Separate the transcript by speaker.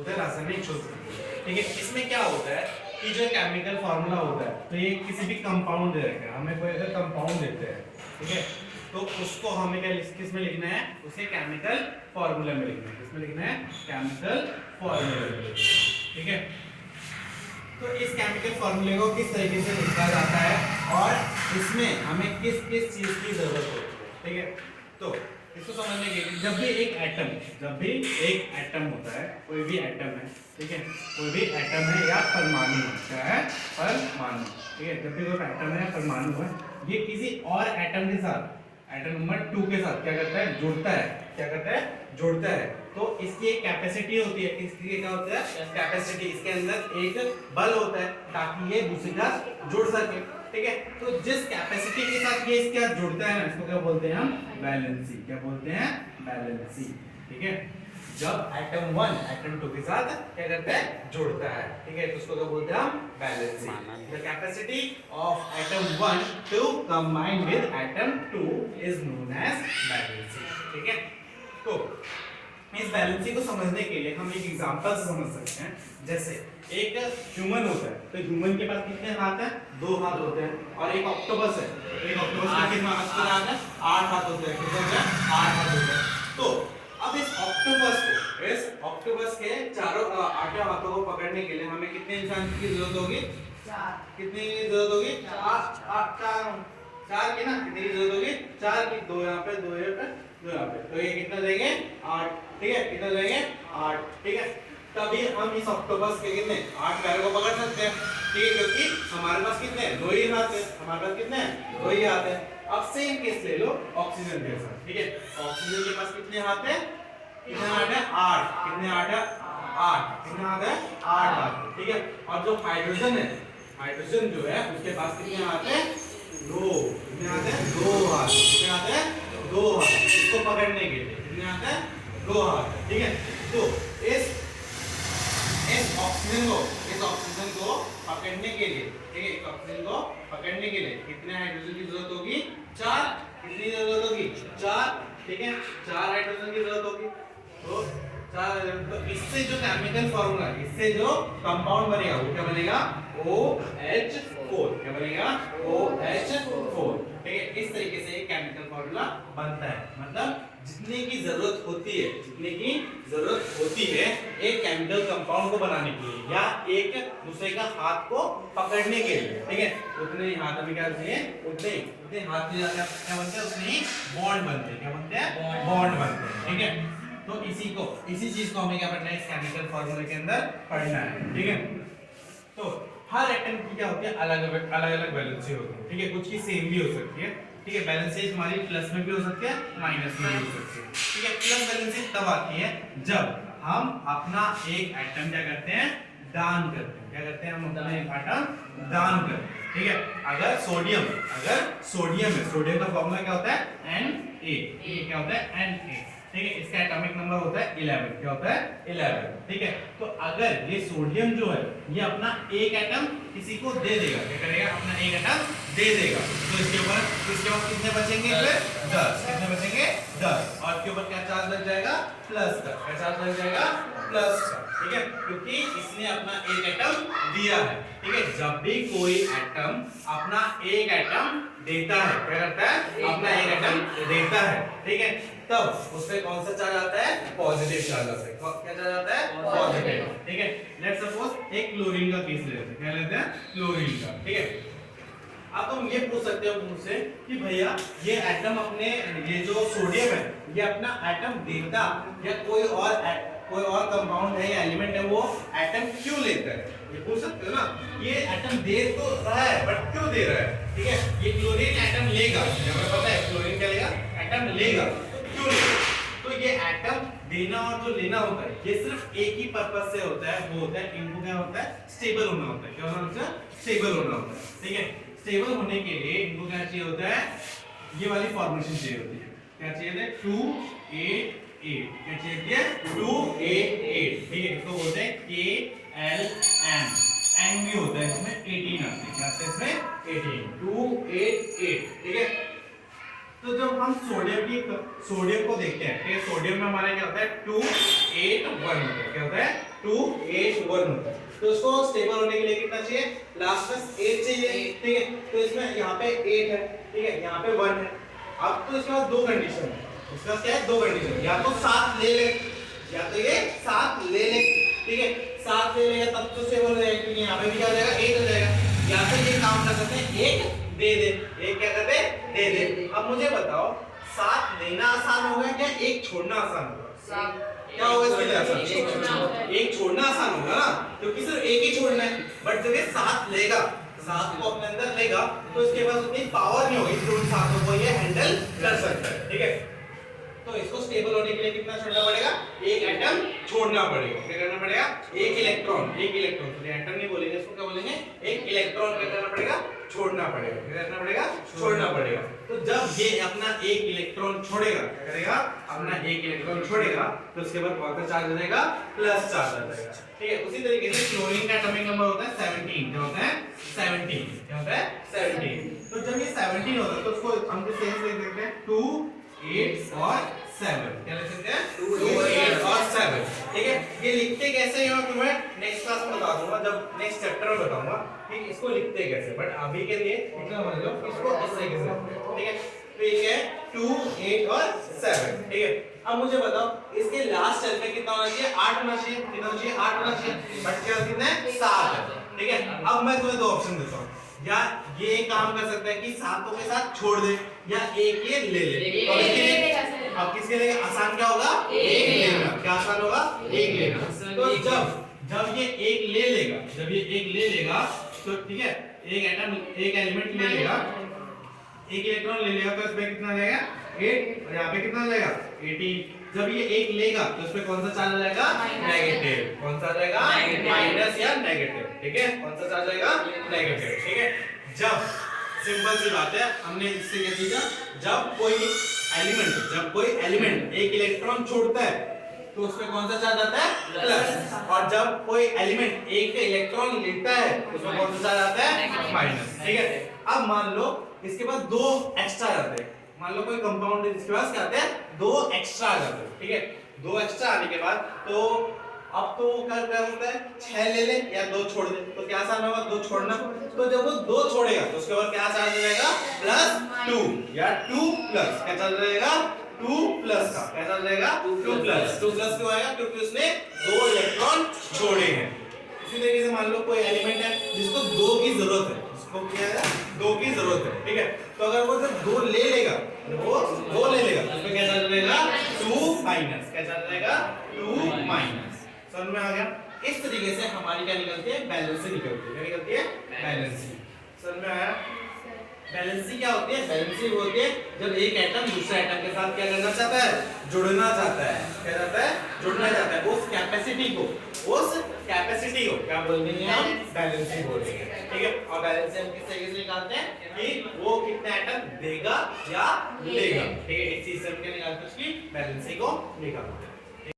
Speaker 1: रासायनिक शोधन। ठीक है, इसमें क्या होता है कि जो केमिकल फार्मूला होता है, तो ये किसी भी कंपाउंड दे रखे हैं, हमें कोई अगर कंपाउंड देते हैं, ठीक है, तो उसको हमें क्या किस में लिखना है, उसे केमिकल फार्मूला में लिखना है। किसमें लिखना है? केमिकल फार्मूला में लिखना है। ठीक है, तो इस केमिकल फार्मूले को किस तरीके से लिखा जाता है और इसमें हमें किस किस चीज की जरूरत होती है। ठीक है, तो इसको समझने के लिए जब भी एक एटम होता है, कोई भी एटम है, ठीक है, कोई भी एटम है या परमाणु है, क्या है? परमाणु। ठीक है, जब भी कोई एटम है या परमाणु है, ये किसी और एटम के साथ, एटम नंबर 2 के साथ क्या करता है? जुड़ता है। क्या करता है? जुड़ता है। तो इसकी एक कैपेसिटी होती है। इसकी क्या होता है? कैपेसिटी। इसके अंदर एक बल होता है ताकि ये दूसरे के साथ जुड़ सके। ठीक है, तो जिस कैपेसिटी के साथ ये इसके साथ जुड़ता है ना, इसको क्या बोलते हैं हम? वैलेंसी। क्या बोलते हैं? वैलेंसी। ठीक है, जब एटम 1 एटम 2 के साथ क्या करता है? जुड़ता है। ठीक है, तो उसको क्या बोलते हैं हम? Valency. The capacity of atom 1 to combine with atom 2 is known as valency. ठीक है, तो इस वैलेंसी को समझने के लिए हम एक एग्जांपल से समझ सकते हैं। जैसे एक ह्यूमन होता है, तो ह्यूमन के पास कितने हाथ हैं? 2 हाथ होते हैं। और एक ऑक्टोपस है, एक ऑक्टोपस के कितने हाथ हैं? 8 हाथ होते हैं। कितने होते हैं? 8 हाथ होते हैं। तो अब इस ऑक्टोपस के चारों 8 हाथों को पकड़ने के लिए हमें कितने इंसान की जरूरत होगी? 4। कितनी जरूरत होगी? 4 की ना? कितनी की जरूरत होगी? 4 की। 2 यहाँ पे, 2 यहाँ पे, 2 यहाँ पे, तो ये कितना देंगे? 8। ठीक है, कितना देंगे? 8। ठीक है, तभी हम इस ऑक्टोपस के कितने 8 पैरों को पकड़ सकते हैं। ठीक है, क्योंकि हमारे पास कितने 2 ही हाथ है। हमारे पास कितने 2 ही हाथ है। अब सेम केस ले लो ऑक्सीजन के साथ। ठीक है, ऑक्सीजन के पास कितने हाथ है? कितने हाथ है? 8। कितने हाथ है? 8। कितने हाथ है? 8 हाथ। ठीक है, और जो हाइड्रोजन है, हाइड्रोजन जो है उसके पास कितने हाथ है? 2। कितने हाथ है? 2 हाथ। कितने हाथ है? 2 हाथ। इसको पकड़ने के लिए कितने हाथ है? 2 हाथ। ठीक है, तो इस ऑक्सीजन को पकड़ने के लिए, ठीक है, इस ऑक्सीजन को पकड़ने के लिए कितने हाइड्रोजन की जरूरत होगी? 4। कितनी जरूरत होगी? 4। ठीक है, 4 हाइड्रोजन की जरूरत होगी। तो 4 हाइड्रोजन, तो इससे जो केमिकल फार्मूला, इससे जो कंपाउंड बनेगा वो क्या बनेगा? OH4। क्या बनेगा? OH4। ठीक है, इस तरीके से एक केमिकल फार्मूला बनता है। मतलब जितने की जरूरत होती है, जितने की जरूरत होती है एक केमिकल कंपाउंड को बनाने के लिए या एक दूसरे का हाथ को पकड़ने के लिए, ठीक है, उतने ही हाथ में क्या चाहिए? उतने हाथ में क्या बनते हैं? उतने ही बॉन्ड बनते हैं। क्या बनते हैं? बॉन्ड बनते हैं। ठीक है, तो इसी चीज को हमें क्या पढ़ना है? इस केमिकल फार्मूले के अंदर पढ़ना है। ठीक है, तो हर एटम की क्या होती है? अलग-अलग वैलेंसी होती है। ठीक है, कुछ की सेम भी हो सकती है। ठीक है, वैलेंसी हमारी प्लस में भी हो सकती है, माइनस में भी हो सकती है। ठीक है, प्लस वैलेंसी तब आती है जब हम अपना एक एटम क्या करते हैं? दान करते हैं। क्या करते हैं? हम अपना एक एटम दान करते हैं। ठीक है, अगर सोडियम है, सोडियम का फॉर्मूला क्या होता है? Na। क्या होता है? Na। ठीक है, इसका एटॉमिक नंबर होता है 11। क्या होता है? 11। ठीक है, तो अगर ये सोडियम जो है ये अपना एक एटम किसी को दे देगा, क्या करेगा? अपना एक एटम दे देगा, तो इसके ऊपर कितने बचेंगे? फिर 10। कितने बचेंगे? 10। और इसके ऊपर क्या चार्ज लग जाएगा? प्लस का। क्या चार्ज लग जाएगा? प्लस का। ठीक है, क्योंकि इसने अपना एक एटम दिया है। ठीक है, जब भी कोई एटम अपना एक एटम देता है, क्या करता है? अपना एक एटम देता है। ठीक है, तब उस पे कौन सा चार्ज आता है? पॉजिटिव चार्ज आता है। क्या चार्ज आता है? पॉजिटिव। ठीक है, लेट्स सपोज एक क्लोरीन का केस लेते हैं। क्या लेते हैं? क्लोरीन का। ठीक है, अब तुम ये पूछ सकते हो मुझसे कि भैया ये एटम अपने, ये जो सोडियम है ये अपना एटम देता या कोई और कंपाउंड है या एलिमेंट है वो एटम क्यों लेता है? ये पूछ सकते हो ना। ये एटम दे तो रहा है बट क्यों दे रहा है? ठीक है, ये क्लोरीन एटम लेगा, हमें पता है क्लोरीन क्या लेगा? एटम लेगा, तो क्यों लेगा? तो ये एटम देना और जो लेना होता है ये सिर्फ एक ही पर्पस से होता है, वो होता है इनको क्या होता है? स्टेबल होना होता है। क्या होना होता है? स्टेबल होना होता है। ठीक है, स्टेबल होने के लिए इनको क्या चाहिए होता है? ये वाली फॉर्मेशन चाहिए होती है। क्या चाहिए होता है? 2 8 8। क्या चाहिए है? 2 8 8। ठीक है, इसको बोलते हैं KLM। एन भी होता है, इसमें 18 आते हैं। क्या आते हैं इसमें? 18। 2 8 8। ठीक है, तो जब हम सोडियम को देखते हैं, ठीक है, सोडियम में हमारा क्या होता है? 2 8 1 होता है। क्या होता है? 2 8 1 होता है। तो उसको स्टेबल होने के लिए कितना चाहिए, लास्ट में 8 चाहिए, ठीक है। तो इसमें यहाँ पे 8 है, ठीक है, यहाँ पे 1 है। अब तो इसके बाद दो कंडीशन है, इसके बाद क्या है, दो कंडीशन, या तो 7 ले ले, या तो ये 7 ले ले, ठीक है। 7 ले लेगा तब तो स्टेबल हो जाएगा, क्योंकि यहाँ पे भी क्या हो जाएगा, 8 हो जाएगा। या तो ये काम कर सकते हैं, एक दे दे, एक क्या करते हैं, दे दे। अब मुझे बताओ 7 लेना आसान होगा क्या एक छोड़ना आसान होगा? क्या होगा इसके लिए आसान? एक छोड़ना आसान होगा ना, क्योंकि सिर्फ एक ही छोड़ना है। बट जब ये 7 लेगा, 7 को अपने अंदर लेगा, तो इसके पास उतनी पावर नहीं होगी जो उन 7 को ये हैंडल कर सकता है, ठीक है। तो इसको स्टेबल होने के लिए कितना छोड़ना पड़ेगा, एक एटम छोड़ना पड़ेगा। क्या करना पड़ेगा, एक इलेक्ट्रॉन, तो एटम नहीं बोलेंगे इसको, क्या बोलेंगे, एक इलेक्ट्रॉन क्या करना पड़ेगा, छोड़ना पड़ेगा। क्या करना पड़ेगा, छोड़ना पड़ेगा। तो जब ये अपना एक इलेक्ट्रॉन छोड़ेगा, क्या करेगा, अपना एक इलेक्ट्रॉन छोड़ेगा, तो उसके बाद कौन सा चार्ज आ जाएगा, प्लस चार्ज आ जाएगा, ठीक है। उसी तरीके से क्लोरीन का एटॉमिक नंबर होता है 17, क्या होता है 17, क्या होता है 17। तो जब ये 17 होता है तो उसको हम किससे लिख देते हैं, 2 8 और 7, क्या लिख सकते हैं, 2 8 और 7, ठीक है। ये लिखते कैसे हैं मैं तुम्हें नेक्स्ट क्लास में बता दूंगा, जब नेक्स्ट चैप्टर में बताऊंगा कि इसको लिखते कैसे। बट अभी के लिए इतना समझ लो, इसको इस तरीके से, ठीक है। तो ये है 2 8 और 7, ठीक है। अब मुझे बताओ इसके लास्ट सेल में कितना होना चाहिए, 8 होना चाहिए, कितना होना चाहिए, 8 होना चाहिए। बट क्या कितना है, 7 है, ठीक है। अब मैं तुम्हें दो ऑप्शन देता हूं, या ये काम कर सकता है कि 7 के साथ छोड़ दे, या एक ये ले ले। और इसके लिए अब किसके लिए आसान क्या होगा, एक लेना। क्या आसान होगा, एक लेना। तो जब ये एक ले लेगा, जब ये एक ले लेगा, तो ठीक है, एक एटम, एक एलिमेंट ले लेगा, एक इलेक्ट्रॉन ले लेगा, तो इसमें कितना जाएगा, 8, और यहाँ पे कितना जाएगा, 18। जब ये एक लेगा तो इसमें कौन सा चार्ज आ जाएगा, नेगेटिव। कौन सा आ जाएगा, माइनस या नेगेटिव, ठीक है। कौन सा चार्ज आएगा, नेगेटिव, ठीक है। जब सिंपल सी बात है, हमने इससे क्या सीखा, जब कोई एलिमेंट एक इलेक्ट्रॉन छोड़ता है तो उसमें कौन सा चार्ज आता है, प्लस। और जब कोई एलिमेंट एक इलेक्ट्रॉन लेता है तो उसमें कौन सा चार्ज आता है, माइनस, ठीक है। अब मान लो इसके पास दो एक्स्ट्रा आते हैं, मान लो कोई कंपाउंड है जिसके पास क्या आते हैं, दो एक्स्ट्रा आ जाते हैं, ठीक है। दो एक्स्ट्रा आने के बाद तो अब तो क्या होता है, 6 ले ले या 2 छोड़ दे, तो क्या आसान होगा, 2 छोड़ना। तो जब वो 2 छोड़ेगा तो उसके बाद क्या चार्ज हो जाएगा, +2, या 2 प्लस, क्या चार्ज रहेगा, 2 प्लस का, क्या चार्ज रहेगा, 2 प्लस क्यों आएगा, क्योंकि उसने 2 इलेक्ट्रॉन छोड़े हैं। इसी तरीके से मान लो कोई एलिमेंट है जिसको 2 की जरूरत है, इसको क्या है, 2 की जरूरत है, ठीक है। तो अगर वो जब 2 ले लेगा, वो 2 ले लेगा, तो उसमें क्या चार्ज रहेगा, 2 माइनस, क्या चार्ज रहेगा, 2 माइनस। समझ में आ गया। इस तरीके से हमारी क्या निकलती है, बैलेंसी निकलती है। क्या निकलती है, बैलेंसी। समझ में आया। बैलेंसी क्या होती है, बैलेंसी होती है जब एक एटम दूसरे एटम के साथ क्या करना चाहता है, जुड़ना चाहता है। क्या चाहता है, जुड़ना चाहता है। उस कैपेसिटी को क्या बोलेंगे हम, बैलेंसी बोलेंगे, ठीक है। और बैलेंसी हम किस तरीके से निकालते हैं कि वो कितना एटम देगा या लेगा, ठीक है। इस चीज से हम क्या निकालते हैं, उसकी बैलेंसी को निकालते हैं।